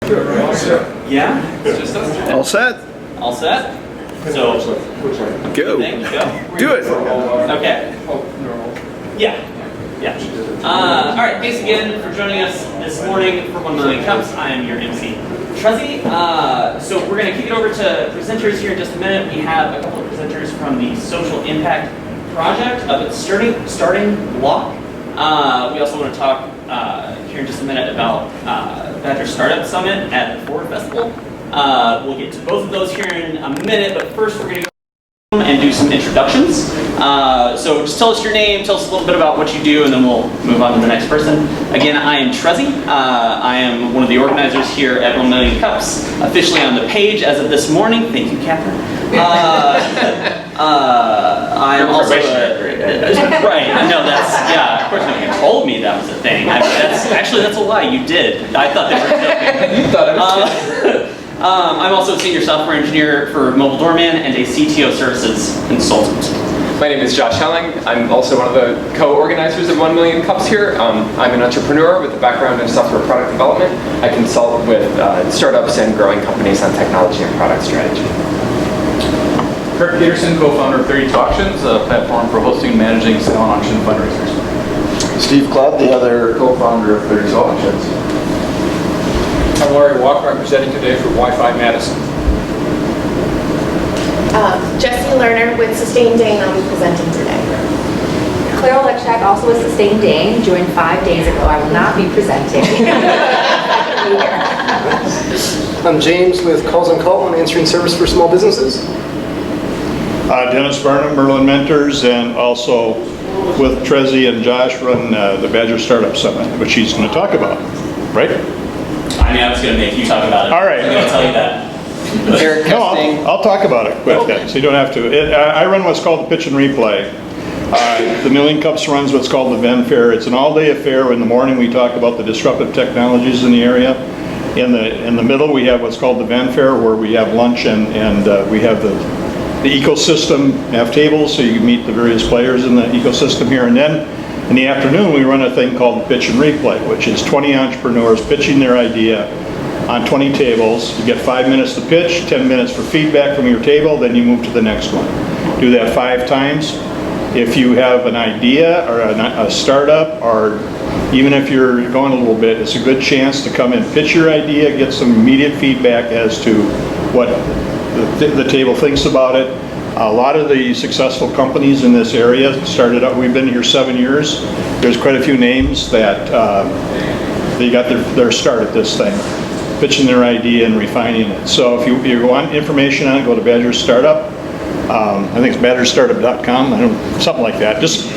Yeah? It's just us. All set? All set? So, Go. Go. Do it. Okay. Yeah. All right. Thanks again for joining us this morning for 1 Million Cups. I am your MC, Trezzy. So we're going to kick it over to presenters here in just a minute. We have a couple of presenters from the Social Impact Project of its starting block. We also want to talk here in just a minute about Badger Startup Summit at the Forward Festival. We'll get to both of those here in a minute, but first we're going to go and do some introductions. So just tell us your name, tell us a little bit about what you do, and then we'll move on to the next person. Again, I am Trezzy. I am one of the organizers here at 1 Million Cups, officially on the page as of this morning. Thank you, Catherine. I am also right. No, that's of course, no, you told me that was a thing. That's a lie. You did. I thought they were joking. You thought I was kidding. I'm also a senior software engineer for Mobile Doorman and a CTO services consultant. My name is Josh Helling. I'm also one of the co-organizers of 1 Million Cups here. I'm an entrepreneur with a background in software product development. I consult with startups and growing companies on technology and product strategy. Kirk Peterson, co-founder of 32 Auctions, a platform for hosting and managing sale and auction fundraisers. Steve Clubb, the other co-founder of 32 Auctions. I'm Larry Walker. I'm presenting today for Wi-Fi Madison. Jesse Lerner with Sustain Dane. I'll be presenting today. Claire Lechak, also with Sustain Dane, joined 5 days ago. I will not be presenting. I'm James with Calls and Call, an answering service for small businesses. Dennis Barnum, Merlin Mentors, and also with Trezzy and Josh run the Badger Startup Summit, which he's going to talk about, right? I mean, I was going to make you talk about it. All right. I'm going to tell you that. Eric Kesting. No, I'll talk about it quick then, so you don't have to. I run what's called the Pitch and Replay. The Million Cups runs what's called the Ven Fair. It's an all-day affair. In the morning, we talk about the disruptive technologies in the area. In the middle, we have what's called the Ven Fair, where we have lunch and we have the ecosystem, have tables, so you can meet the various players in the ecosystem here. And then in the afternoon, we run a thing called Pitch and Replay, which is 20 entrepreneurs pitching their idea on 20 tables. You get 5 minutes to pitch, 10 minutes for feedback from your table, then you move to the next one. Do that 5 times. If you have an idea or a startup, or even if you're going a little bit, it's a good chance to come and pitch your idea, get some immediate feedback as to what the table thinks about it. A lot of the successful companies in this area started up, we've been here 7 years. There's quite a few names that they got their start at this thing, pitching their idea and refining it. So if you want information on it, go to Badger Startup. I think it's badgerstartup.com, something like that. Just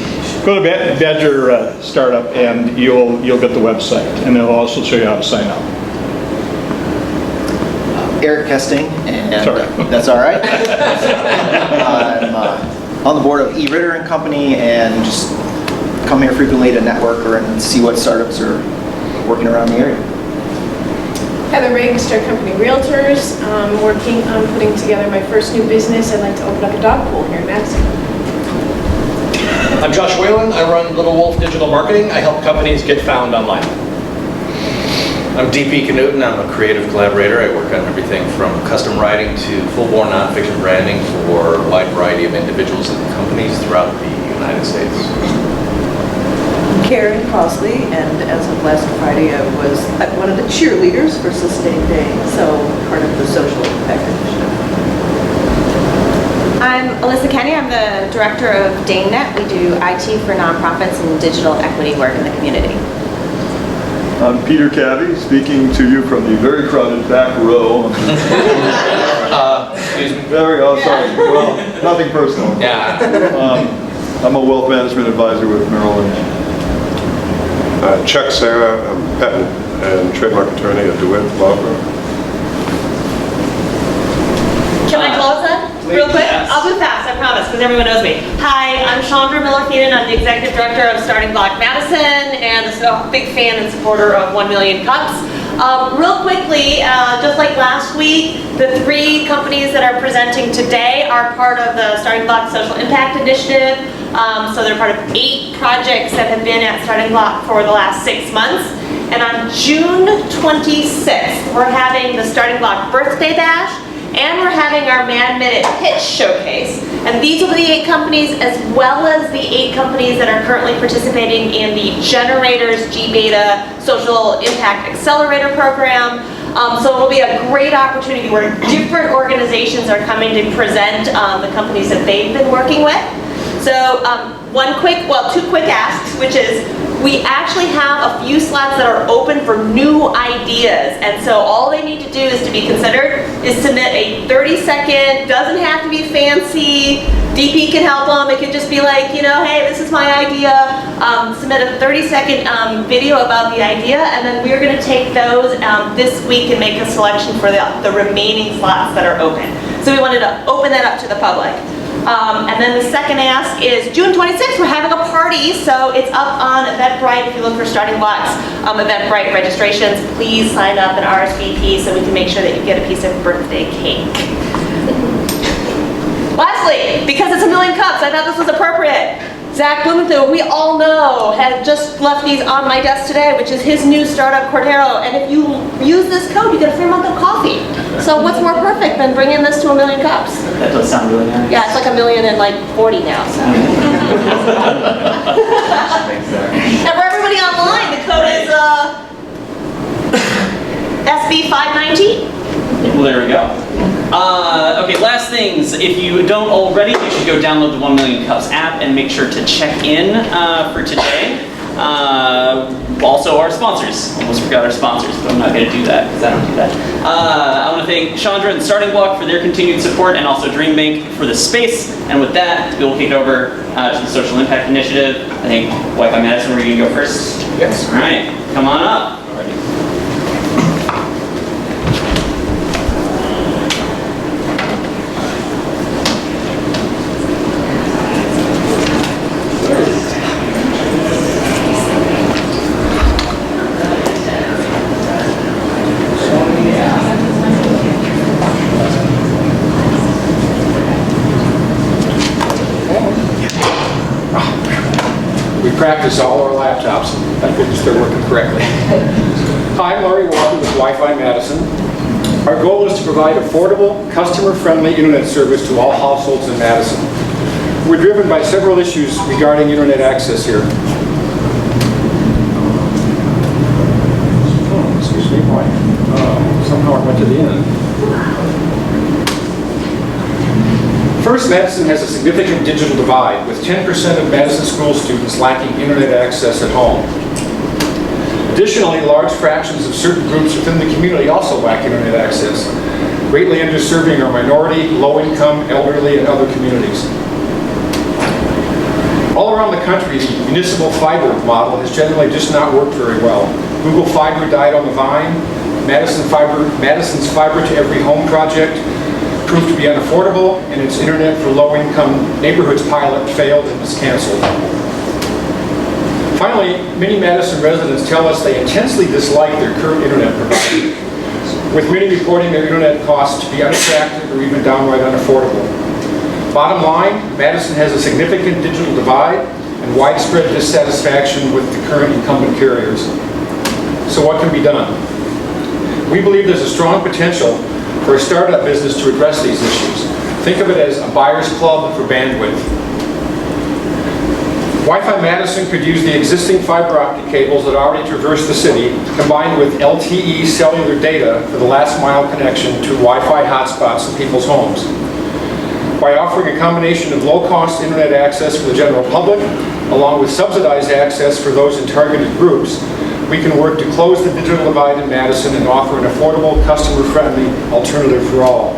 go to Badger Startup and you'll get the website, and it'll also show you how to sign up. Eric Kesting, and that's all right. I'm on the board of eRitter and Company, and just come here frequently to network and see what startups are working around the area. Heather Riggs, Start Company Realtors. Working on putting together my first new business. I'd like to open up a dog pool here in Madison. I'm Josh Whalen. I run Little Wolf Digital Marketing. I help companies get found online. I'm DP Knudten. I'm a creative collaborator. I work on everything from custom writing to full-born nonfiction branding for a wide variety of individuals and companies throughout the United States. Karen Crossley, and as of last Friday, I was one of the cheerleaders for Sustain Dane, so part of the social impact initiative. I'm Alyssa Kenny. I'm the director of DaneNet. We do IT for nonprofits and digital equity work in the community. I'm Peter Cabby, speaking to you from the very crowded back row. Excuse me. Sorry. Well, nothing personal. Yeah. I'm a wealth management advisor with Merrill Lynch. Chuck Sarah, I'm patent and trademark attorney at DeWitt Law Firm. Can I close that? Real quick? Yes. I'll do fast, I promise, because everyone knows me. Hi, I'm Chandra Miller-Feenan. I'm the executive director of Starting Block Madison, and a big fan and supporter of 1 Million Cups. Real quickly, just like last week, the 3 companies that are presenting today are part of the Starting Block Social Impact Initiative. So they're part of 8 projects that have been at Starting Block for the last 6 months. And on June 26th, we're having the Starting Block Birthday Bash, and we're having our Man Minute Pitch Showcase. And these will be the 8 companies, as well as the 8 companies that are currently participating in the Generators G-Beta Social Impact Accelerator Program. So it'll be a great opportunity where different organizations are coming to present the companies that they've been working with. So two quick asks, which is, we actually have a few slots that are open for new ideas, and so all they need to do is to be considered is submit a 30-second, doesn't have to be fancy, DP can help them, it could just be like, hey, this is my idea, submit a 30-second video about the idea, and then we're going to take those this week and make a selection for the remaining slots that are open. So we wanted to open that up to the public. And then the second ask is June 26th, we're having a party, so it's up on Eventbrite. If you look for Starting Blocks Eventbrite registrations, please sign up and RSVP so we can make sure that you get a piece of birthday cake. Lastly, because it's 1,000,000 cups, I thought this was appropriate. Zach Blumenthal, we all know, had just left these on my desk today, which is his new startup, Cordero. And if you use this code, you get a free month of coffee. So what's more perfect than bringing this to 1,000,000 cups? That does sound really nice. Yeah, it's like 1,040,000 now, so. And for everybody online, the code is SB519. Well, there we go. Okay, last things. If you don't already, you should go download the 1,000,000 Cups app and make sure to check in for today. Also, our sponsors. Almost forgot our sponsors, but I'm not going to do that because I don't do that. I want to thank Chandra and Starting Block for their continued support, and also Dream Bank for the space. And with that, we'll kick it over to the Social Impact Initiative. I think Wi-Fi Madison, we're going to go first. Yes. All right, come on up. Practice all our laptops. Thank goodness they're working correctly. Hi, I'm Laurie Walker with Wi-Fi Madison. Our goal is to provide affordable, customer-friendly internet service to all households in Madison. We're driven by several issues regarding internet access here. Oh, excuse me, boy. Somehow I went to the end. First, Madison has a significant digital divide, with 10% of Madison school students lacking internet access at home. Additionally, large fractions of certain groups within the community also lack internet access, greatly underserving our minority, low-income, elderly, and other communities. All around the country, the municipal fiber model has generally just not worked very well. Google Fiber died on the vine. Madison's Fiber to Every Home project proved to be unaffordable, and its Internet for Low-Income Neighborhoods pilot failed and was canceled. Finally, many Madison residents tell us they intensely dislike their current internet provider, with many reporting their internet costs to be unattractive or even downright unaffordable. Bottom line, Madison has a significant digital divide and widespread dissatisfaction with the current incumbent carriers. So what can be done? We believe there's a strong potential for a startup business to address these issues. Think of it as a buyer's club for bandwidth. Wi-Fi Madison could use the existing fiber optic cables that already traverse the city, combined with LTE cellular data for the last mile connection to Wi-Fi hotspots in people's homes. By offering a combination of low-cost internet access for the general public, along with subsidized access for those in targeted groups, we can work to close the digital divide in Madison and offer an affordable, customer-friendly alternative for all.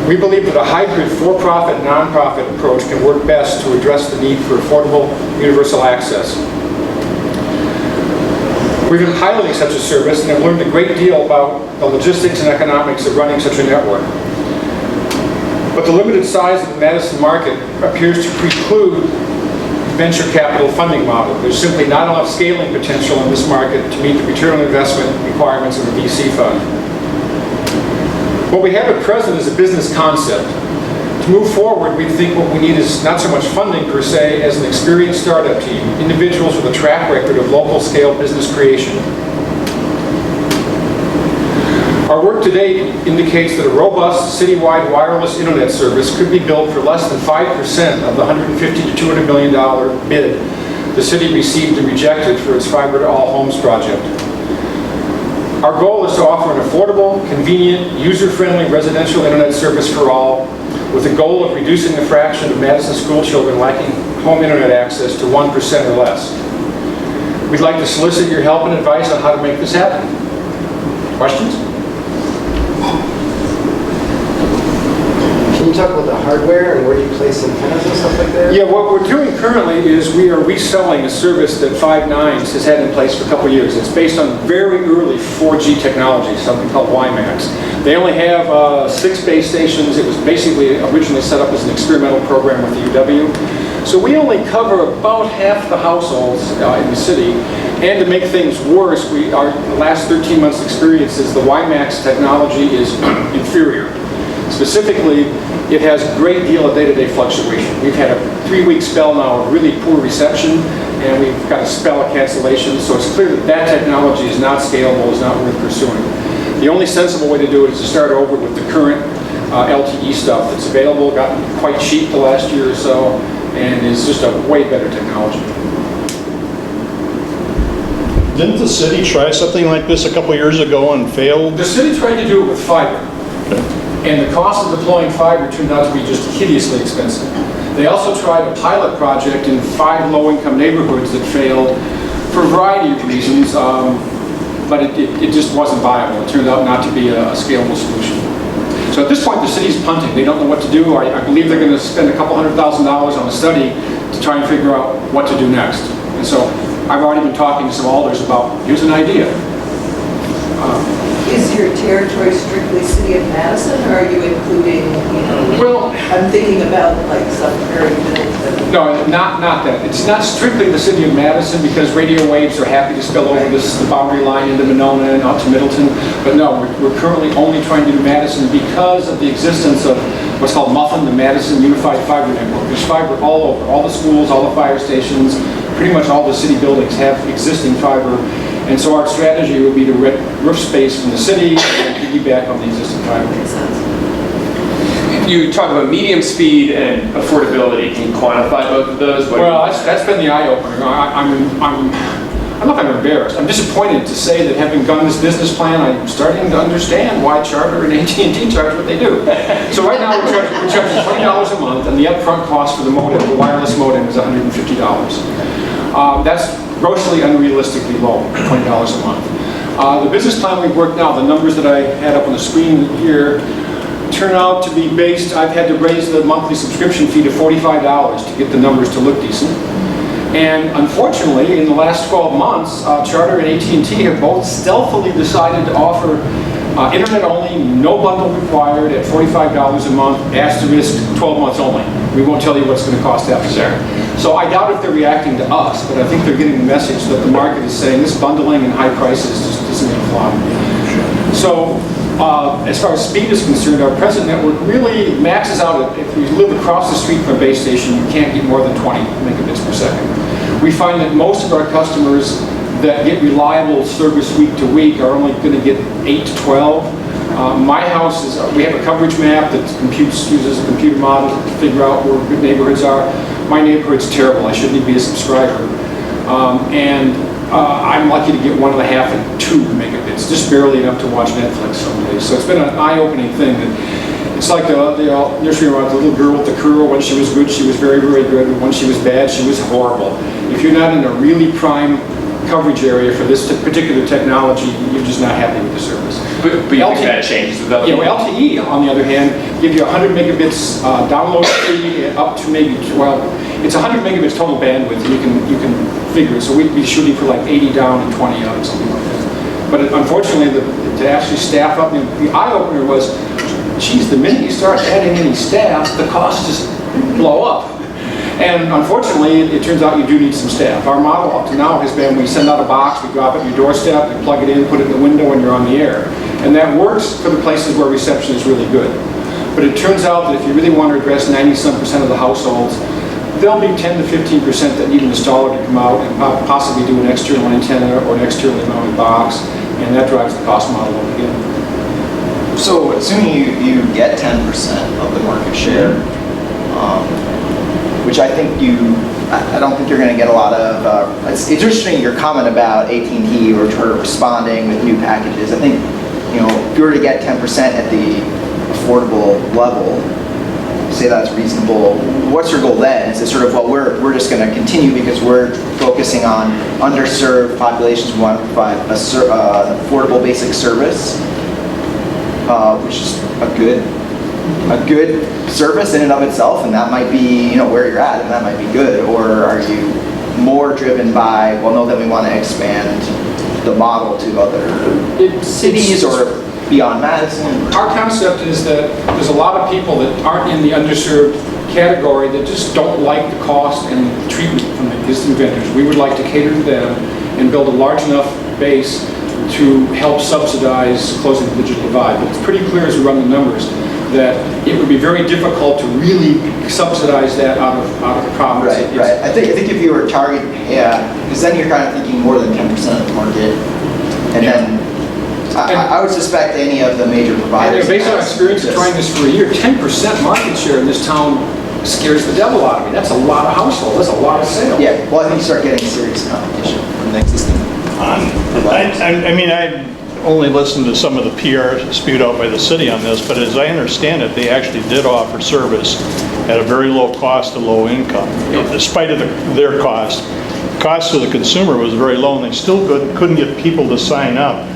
We believe that a hybrid for-profit, non-profit approach can work best to address the need for affordable, universal access. We've been piloting such a service and have learned a great deal about the logistics and economics of running such a network. But the limited size of the Madison market appears to preclude venture capital funding model. There's simply not enough scaling potential in this market to meet the return on investment requirements of a VC fund. What we have at present is a business concept to To move forward, we think what we need is not so much funding per se as an experienced startup team, individuals with a track record of local scale business creation. Our work to date indicates that a robust citywide wireless internet service could be built for less than 5% of the $150 to $200 million bid the city received and rejected for its Fiber to All Homes project. Our goal is to offer an affordable, convenient, user-friendly residential internet service for all, with the goal of reducing the fraction of Madison school children lacking home internet access to 1% or less. We'd like to solicit your help and advice on how to make this happen. Questions? Can you talk about the hardware and where you place antennas and stuff like that? Yeah, what we're doing currently is we are reselling a service that Five Nines has had in place for a couple years. It's based on very early 4G technology, something called WiMAX. They only have 6 base stations. It was basically originally set up as an experimental program with the UW. So we only cover about half the households in the city. And to make things worse, our last 13 months experience is the WiMAX technology is inferior. Specifically, it has a great deal of day-to-day fluctuation. We've had a 3-week spell now of really poor reception, and we've got a spell of cancellation, so it's clear that that technology is not scalable, is not worth pursuing. The only sensible way to do it is to start over with the current LTE stuff that's available, gotten quite cheap the last year or so, and is just a way better technology. Didn't the city try something like this a couple years ago and failed? The city tried to do it with fiber. And the cost of deploying fiber turned out to be just hideously expensive. They also tried a pilot project in 5 low-income neighborhoods that failed for a variety of reasons, but it just wasn't viable. It turned out not to be a scalable solution. So at this point, the city's punting. They don't know what to do. I believe they're going to spend a couple $100,000 on a study to try and figure out what to do next. And so I've already been talking to some alders about, here's an idea. Is your territory strictly City of Madison, or are you including, well, I'm thinking about like South Prairie, Middleton. No, not that. It's not strictly the City of Madison because radio waves are happy to spill over the boundary line into Monona and out to Middleton. But no, we're currently only trying to do Madison because of the existence of what's called MUFFIN, the Madison Unified Fiber Network. There's fiber all over. All the schools, all the fire stations, pretty much all the city buildings have existing fiber. And so our strategy would be to rent roof space from the city and piggyback on the existing fiber. Makes sense. You talk about medium speed and affordability. Can you quantify both of those? Well, that's been the eye-opener. I'm not that embarrassed. I'm disappointed to say that having done this business plan, I'm starting to understand why Charter and AT&T charge what they do. So right now we're charging $20 a month, and the upfront cost for the modem, the wireless modem, is $150. That's grossly unrealistically low, $20 a month. The business plan we've worked now, the numbers that I had up on the screen here, turn out to be based, I've had to raise the monthly subscription fee to $45 to get the numbers to look decent. And unfortunately, in the last 12 months, Charter and AT&T have both stealthily decided to offer internet only, no bundle required at $45 a month, asterisk 12 months only. We won't tell you what's going to cost after that. So I doubt if they're reacting to us, but I think they're getting the message that the market is saying this bundling and high prices just isn't going to fly. So as far as speed is concerned, our present network really maxes out at, if you live across the street from a base station, you can't get more than 20 megabits per second. We find that most of our customers that get reliable service week to week are only going to get 8 to 12. My house is, we have a coverage map that uses a computer model to figure out where good neighborhoods are. My neighborhood's terrible. I shouldn't even be a subscriber. I'm lucky to get 1.5 and 2 megabits, just barely enough to watch Netflix some days. So it's been an eye-opening thing. It's like the nursery rhyme, the little girl with the curl. When she was good, she was very, very good. When she was bad, she was horrible. If you're not in a really prime coverage area for this particular technology, you're just not happy with the service. But you think that changes with LTE? LTE, on the other hand, give you 100 megabits download speed up to maybe, well, it's 100 megabits total bandwidth, and you can figure it. So we'd be shooting for like 80 down and 20 up, something like that. But unfortunately, to actually staff up, the eye-opener was, geez, the minute you start adding any staff, the costs just blow up. And unfortunately, it turns out you do need some staff. Our model up to now has been we send out a box, we drop it at your doorstep, we plug it in, put it in the window, and you're on the air. And that works for the places where reception is really good. But it turns out that if you really want to address 90-some% of the households, there'll be 10 to 15% that need an installer to come out and possibly do an external antenna or an externally mounted box, and that drives the cost model up again. So assuming you get 10% of the market share, which I think I don't think you're going to get a lot of, it's interesting your comment about AT&T or sort of responding with new packages. I think, if you were to get 10% at the affordable level, say that's reasonable, what's your goal then? Is it sort of, well, we're just going to continue because we're focusing on underserved populations, we want to provide an affordable basic service, which is a good service in and of itself, and that might be where you're at, and that might be good, or are you more driven by, well, no, then we want to expand the model to other cities or beyond Madison? Our concept is that there's a lot of people that aren't in the underserved category that just don't like the cost and the treatment from the existing vendors. We would like to cater to them and build a large enough base to help subsidize closing the digital divide. But it's pretty clear as we run the numbers that it would be very difficult to really subsidize that out of profits. Right. I think if you were targeting, because then you're kind of thinking more than 10% of the market, and then I would suspect any of the major providers. Based on our experience of trying this for a year, 10% market share in this town scares the devil out of me. That's a lot of households. That's a lot of sales. Yeah. Well, I think you start getting serious competition from the existing providers. I mean, I only listened to some of the PR spewed out by the city on this, but as I understand it, they actually did offer service at a very low cost to low income. Despite of their cost to the consumer was very low, and they still couldn't get people to sign up.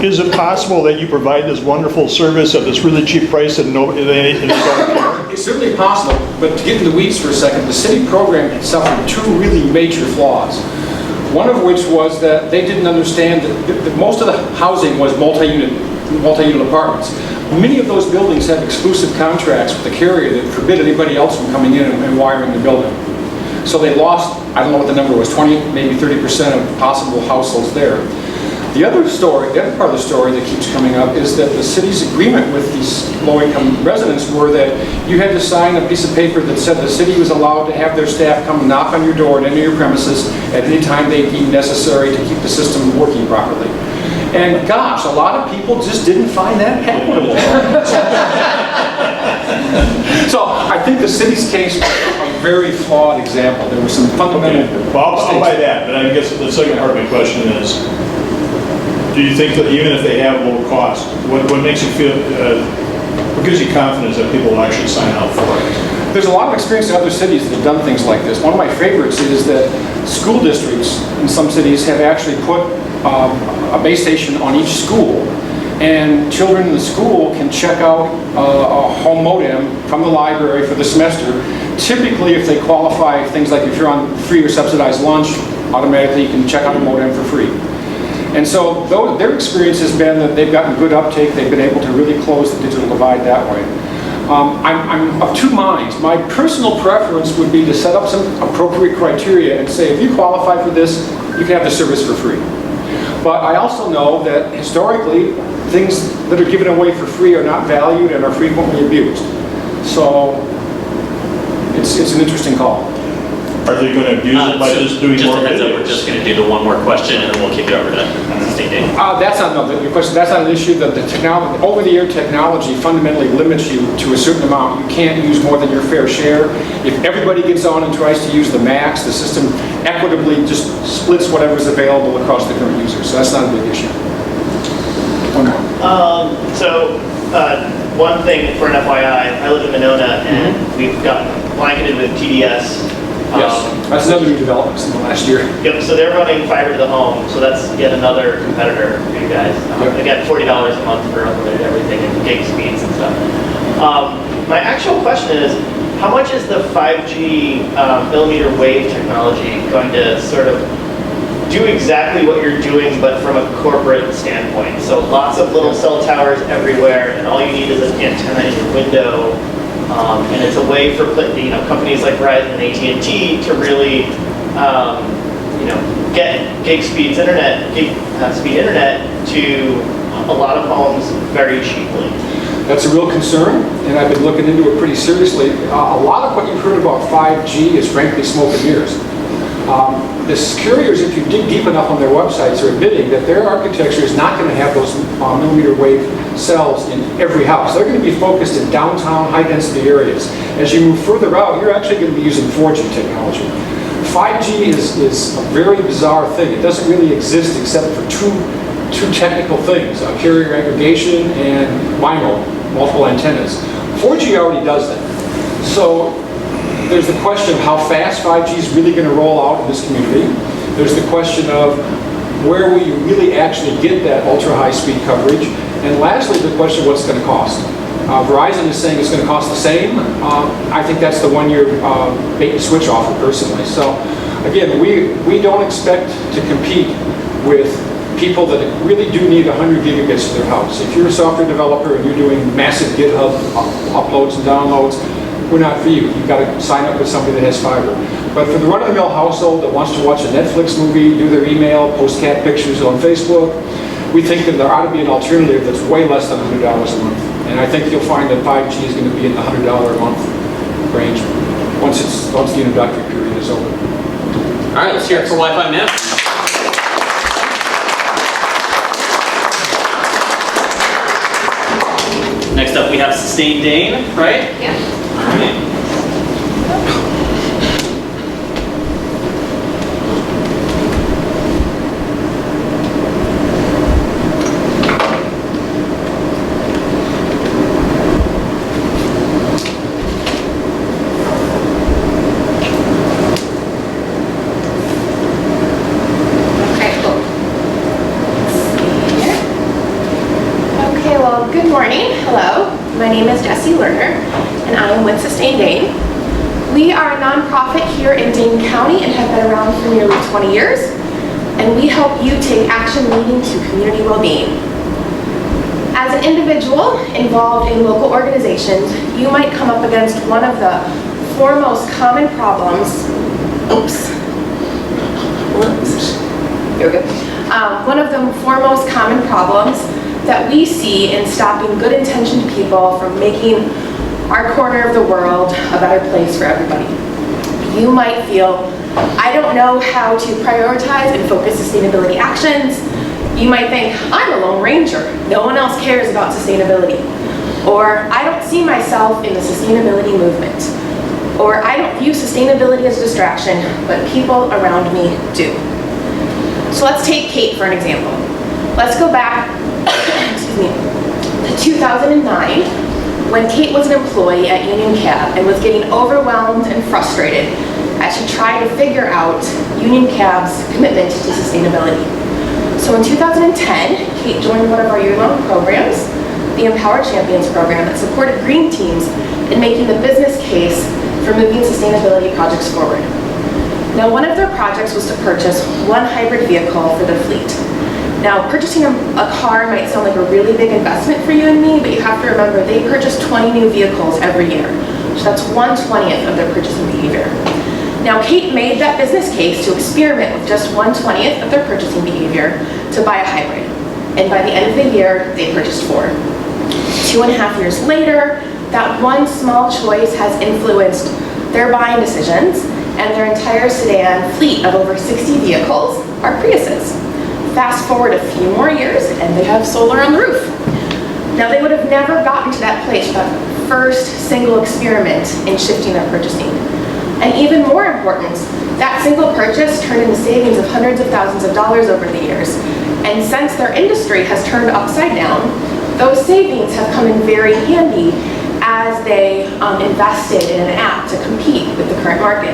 Is it possible that you provide this wonderful service at this really cheap price and nobody don't care? It's certainly possible, but to get in the weeds for a second, the city program had suffered two really major flaws. One of which was that they didn't understand that most of the housing was multi-unit apartments. Many of those buildings have exclusive contracts with the carrier that forbid anybody else from coming in and wiring the building. So they lost, I don't know what the number was, 20, maybe 30% of possible households there. The other part of the story that keeps coming up is that the city's agreement with these low-income residents were that you had to sign a piece of paper that said the city was allowed to have their staff come and knock on your door and enter your premises at any time they deemed necessary to keep the system working properly. And gosh, a lot of people just didn't find that palatable. So I think the city's case was a very flawed example. There were some fundamental Well, I'll buy that, but I guess the second part of my question is, do you think that even if they have low cost, what makes you feel, what gives you confidence that people will actually sign up for it? There's a lot of experience in other cities that have done things like this. One of my favorites is that school districts in some cities have actually put a base station on each school, and children in the school can check out a home modem from the library for the semester. Typically, if they qualify things like if you're on free or subsidized lunch, automatically you can check out a modem for free. And so their experience has been that they've gotten good uptake. They've been able to really close the digital divide that way. I'm of two minds. My personal preference would be to set up some appropriate criteria and say, if you qualify for this, you can have the service for free. But I also know that historically, things that are given away for free are not valued and are frequently abused. So it's an interesting call. Are they going to abuse it by just doing more Just a heads up, videos? we're just going to do the one more question and then we'll kick it over to Dane. That's not your question. That's not an issue. That the technology, over-the-air technology, fundamentally limits you to a certain amount. You can't use more than your fair share. If everybody gets on and tries to use the max, the system equitably just splits whatever's available across the current users. So that's not a big issue. One more. One thing for an FYI, I live in Monona and we've got blanketed with TDS. Yes, that's another new development in the last year. Yep, so they're running fiber to the home, so that's yet another competitor for you guys. Again, $40 a month for unlimited everything and gig speeds and stuff. My actual question is, how much is the 5G millimeter wave technology going to sort of do exactly what you're doing, but from a corporate standpoint? So lots of little cell towers everywhere, and all you need is an antenna in your window. And it's a way for companies like Verizon and AT&T to really get gig speed internet to a lot of homes very cheaply. That's a real concern, and I've been looking into it pretty seriously. A lot of what you've heard about 5G is frankly smoke and mirrors. The carriers, if you dig deep enough on their websites, are admitting that their architecture is not going to have those millimeter wave cells in every house. They're going to be focused in downtown, high-density areas. As you move further out, you're actually going to be using 4G technology. 5G is a very bizarre thing. It doesn't really exist except for two technical things, carrier aggregation and MIMO, multiple antennas. 4G already does that. So there's the question of how fast 5G is really going to roll out in this community. There's the question of where will you really actually get that ultra-high speed coverage. And lastly, the question of what's it going to cost. Verizon is saying it's going to cost the same. I think that's the one-year bait and switch offer personally. So again, we don't expect to compete with people that really do need 100 gigabits to their house. If you're a software developer and you're doing massive GitHub uploads and downloads, we're not for you. You've got to sign up with somebody that has fiber. But for the run-of-the-mill household that wants to watch a Netflix movie, do their email, post cat pictures on Facebook, we think that there ought to be an alternative that's way less than $100 a month. And I think you'll find that 5G is going to be in the $100 a month range once the introductory period is over. All right, let's hear it for Wi-Fi Madison. Next up, we have Sustained Dane, right? Yeah. All right. Okay, cool. Let's see here. Okay, well, good morning. Hello. My name is Jessie Lerner, and I am with Sustained Dane. We are a nonprofit here in Dane County and have been around for nearly 20 years, and we help you take action leading to community well-being. As an individual involved in local organizations, you might come up against one of the foremost common problems. Here we go. One of the foremost common problems that we see in stopping good-intentioned people from making our corner of the world a better place for everybody. You might feel, I don't know how to prioritize and focus sustainability actions. You might think, I'm a lone ranger. No one else cares about sustainability. Or I don't see myself in the sustainability movement. Or I don't view sustainability as a distraction, but people around me do. So let's take Kate for an example. Let's go back excuse me, to 2009, when Kate was an employee at Union Cab and was getting overwhelmed and frustrated as she tried to figure out Union Cab's commitment to sustainability. So in 2010, Kate joined one of our year-long programs, the Empower Champions program, that supported green teams in making the business case for moving sustainability projects forward. Now, one of their projects was to purchase one hybrid vehicle for their fleet. Now, purchasing a car might sound like a really big investment for you and me, but you have to remember they purchase 20 new vehicles every year. So that's 1/20th of their purchasing behavior. Now, Kate made that business case to experiment with just 1/20th of their purchasing behavior to buy a hybrid. And by the end of the year, they purchased 4. 2.5 years later, that one small choice has influenced their buying decisions, and their entire sedan fleet of over 60 vehicles are Priuses. Fast forward a few more years, and they have solar on the roof. Now, they would have never gotten to that place without the first single experiment in shifting their purchasing. And even more important, that single purchase turned into savings of hundreds of thousands of dollars over the years. And since their industry has turned upside down, those savings have come in very handy as they invested in an app to compete with the current market.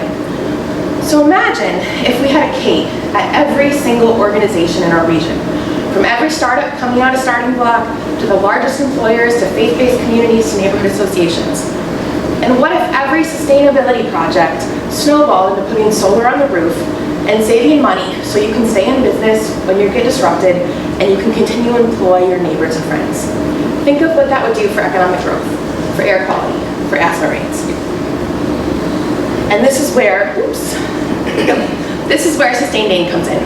So imagine if we had a Kate at every single organization in our region, from every startup coming out of starting block to the largest employers to faith-based communities to neighborhood associations. And what if every sustainability project snowballed into putting solar on the roof and saving money so you can stay in business when you get disrupted and you can continue to employ your neighbors and friends? Think of what that would do for economic growth, for air quality, for asthma rates. And this is where, this is where Sustained Dane comes in.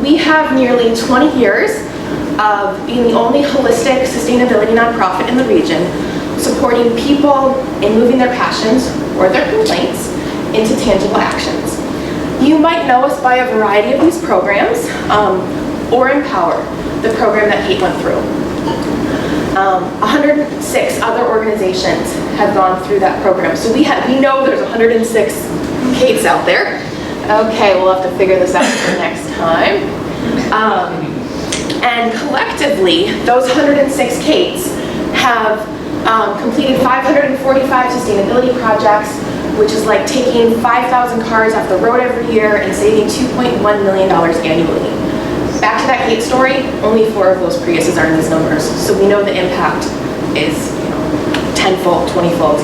We have nearly 20 years of being the only holistic sustainability nonprofit in the region, supporting people in moving their passions or their complaints into tangible actions. You might know us by a variety of these programs, or Empower, the program that Kate went through. 106 other organizations have gone through that program. So we know there's 106 Kates out there. Okay, we'll have to figure this out for next time. And collectively, those 106 Kates have completed 545 sustainability projects, which is like taking 5,000 cars off the road every year and saving $2.1 million annually. Back to that Kate story, only 4 of those Priuses are in these numbers, so we know the impact is, tenfold, 20-fold.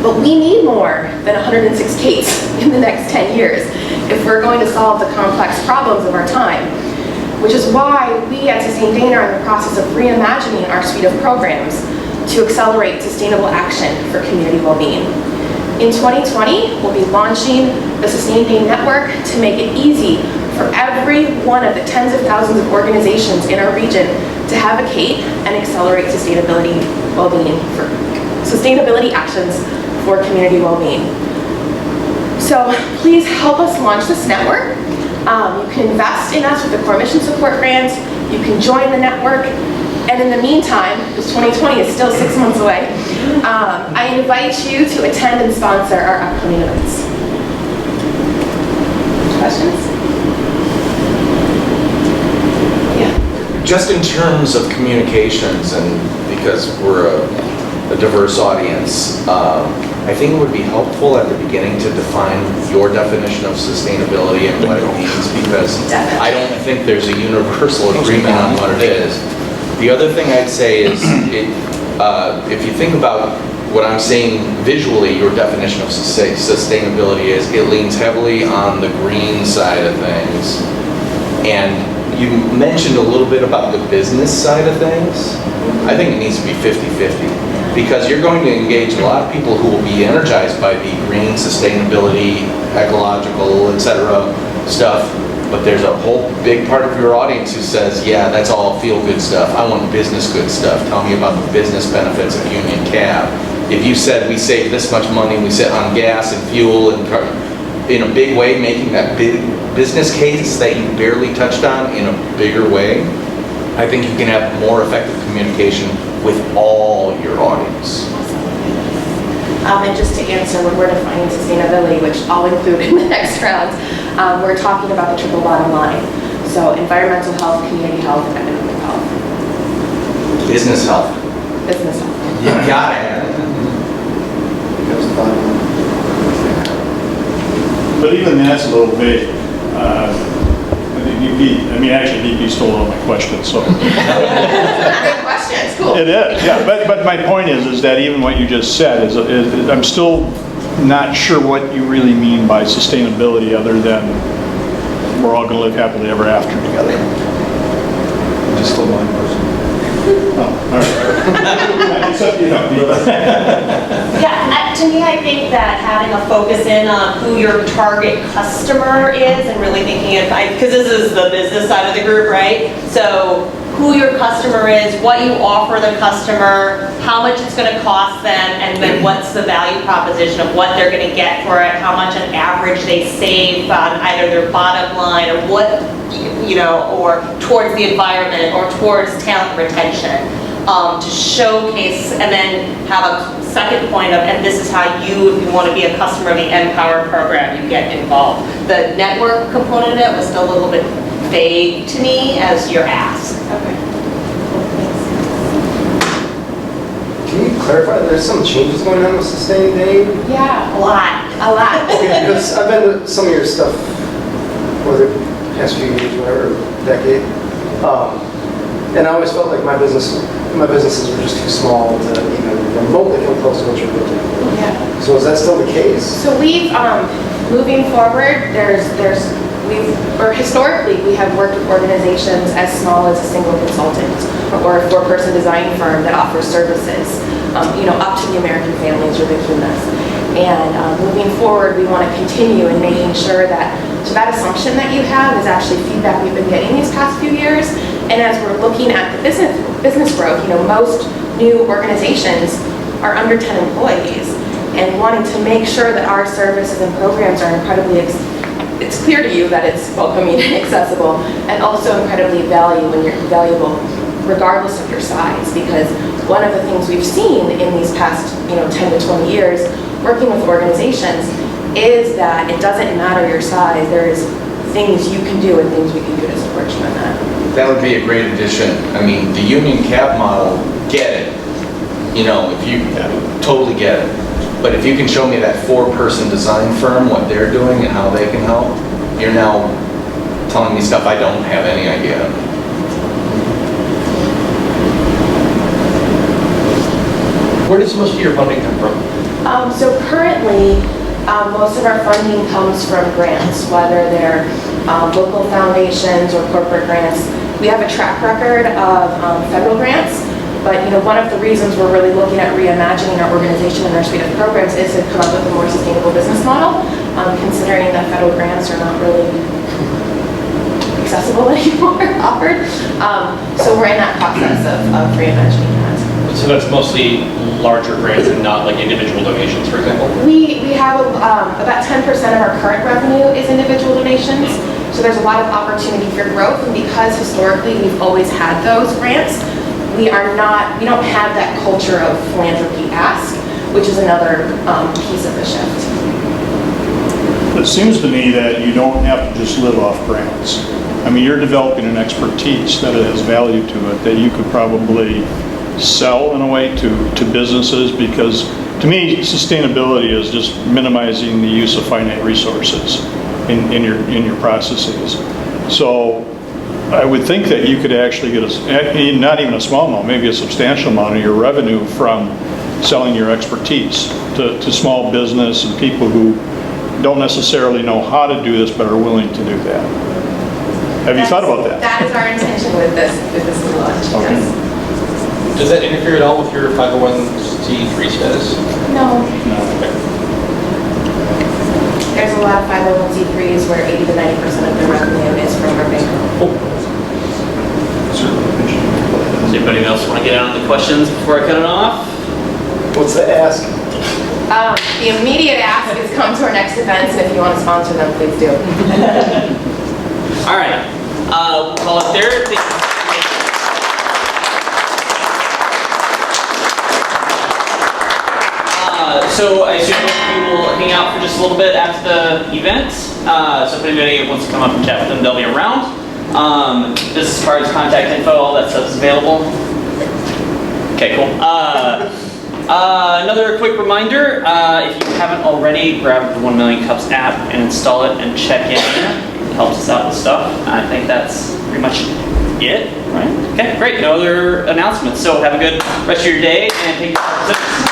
But we need more than 106 Kates in the next 10 years if we're going to solve the complex problems of our time, which is why we at Sustain Dane are in the process of reimagining our suite of programs to accelerate sustainable action for community well-being. In 2020, we'll be launching the Sustain Dane Network to make it easy for every one of the tens of thousands of organizations in our region to have a Kate and accelerate sustainability well-being for sustainability actions for community well-being. So please help us launch this network. You can invest in us with the core mission support grants. You can join the network. And in the meantime, because 2020 is still 6 months away, I invite you to attend and sponsor our upcoming events. Questions? Just in terms of communications, and because we're a diverse audience, I think it would be helpful at the beginning to define your definition of sustainability and what it means, because I don't think there's a universal agreement on what it is. The other thing I'd say is, if you think about what I'm saying visually, your definition of sustainability is it leans heavily on the green side of things. And you mentioned a little bit about the business side of things. I think it needs to be 50-50, because you're going to engage a lot of people who will be energized by the green, sustainability, ecological, etc. stuff, but there's a whole big part of your audience who says, yeah, that's all feel-good stuff. I want business good stuff. Tell me about the business benefits of Union Cab. If you said we save this much money, we sit on gas and fuel and in a big way, making that big business case that you barely touched on in a bigger way, I think you can have more effective communication with all your audience. And just to answer, when we're defining sustainability, which I'll include in the next round, we're talking about the triple bottom line. So environmental health, community health, and economic health. Business health. Business health. You got it. But even that's a little vague. DP stole all my questions, so. Good question, it's cool. It is, yeah, but my point is that even what you just said is I'm still not sure what you really mean by sustainability, other than we're all going to live happily ever after together. Just stole my question. Oh, all right. Except you don't. Yeah, to me, I think that having a focus in on who your target customer is and really thinking of, because this is the business side of the group, right? So who your customer is, what you offer the customer, how much it's going to cost them, and then what's the value proposition of what they're going to get for it, how much on average they save on either their bottom line or what, or towards the environment or towards talent retention. To showcase and then have a second point of, and this is how you, if you want to be a customer of the Empower program, you get involved. The network component of it was still a little bit vague to me as your ask. Okay. Can you clarify, there's some changes going on with Sustain Dane? Yeah, A lot. Okay, because I've been to some of your stuff over the past few years, whatever, decade. And I always felt like my businesses were just too small to even remotely come close to what you're doing. Yeah. So is that still the case? So we've, moving forward, historically, we have worked with organizations as small as a single consultant or a 4-person design firm that offers services, up to the American families or the CUNAs. And moving forward, we want to continue in making sure that So that assumption that you have is actually feedback we've been getting these past few years. And as we're looking at the business growth, most new organizations are under 10 employees, and wanting to make sure that our services and programs are incredibly, it's clear to you that it's welcoming and accessible, and also incredibly valuable regardless of your size. Because one of the things we've seen in these past 10 to 20 years working with organizations is that it doesn't matter your size. There's things you can do and things we can do to support you in that. That would be a great addition. I mean, the union cap model, get it. If you totally get it. But if you can show me that 4-person design firm, what they're doing and how they can help, you're now telling me stuff I don't have any idea of. Where does most of your funding come from? So currently, most of our funding comes from grants, whether they're local foundations or corporate grants. We have a track record of federal grants, but one of the reasons we're really looking at reimagining our organization and our suite of programs is to come up with a more sustainable business model, considering that federal grants are not really accessible anymore, offered. So we're in that process of reimagining that. So that's mostly larger grants and not like individual donations, for example? We have about 10% of our current revenue is individual donations. So there's a lot of opportunity for growth, and because historically we've always had those grants, we don't have that culture of philanthropy ask, which is another piece of the shift. It seems to me that you don't have to just live off grants. I mean, you're developing an expertise that has value to it that you could probably sell in a way to businesses, because to me sustainability is just minimizing the use of finite resources in your processes. So I would think that you could actually get not even a small amount, maybe a substantial amount of your revenue from selling your expertise to small business and people who don't necessarily know how to do this but are willing to do that. Have you thought about that? That is our intention with this launch. Okay. Yes. Does that interfere at all with your 501c3 status? No. No. Okay. There's a lot of 501c3s where 80 to 90% of their revenue is from our bank. Does anybody else want to get on the questions before I cut it off? What's the ask? The immediate ask is come to our next events, and if you want to sponsor them, please do. All right. We'll call it there. So I assume we will hang out for just a little bit after the event. So if anybody wants to come up and chat with them, they'll be around. Business cards, contact info, all that stuff is available. Okay, cool. Another quick reminder, if you haven't already, grab the 1 Million Cups app and install it and check in. It helps us out with stuff. I think that's pretty much it, right? Okay, great. No other announcements. So have a good rest of your day, and thank you for listening.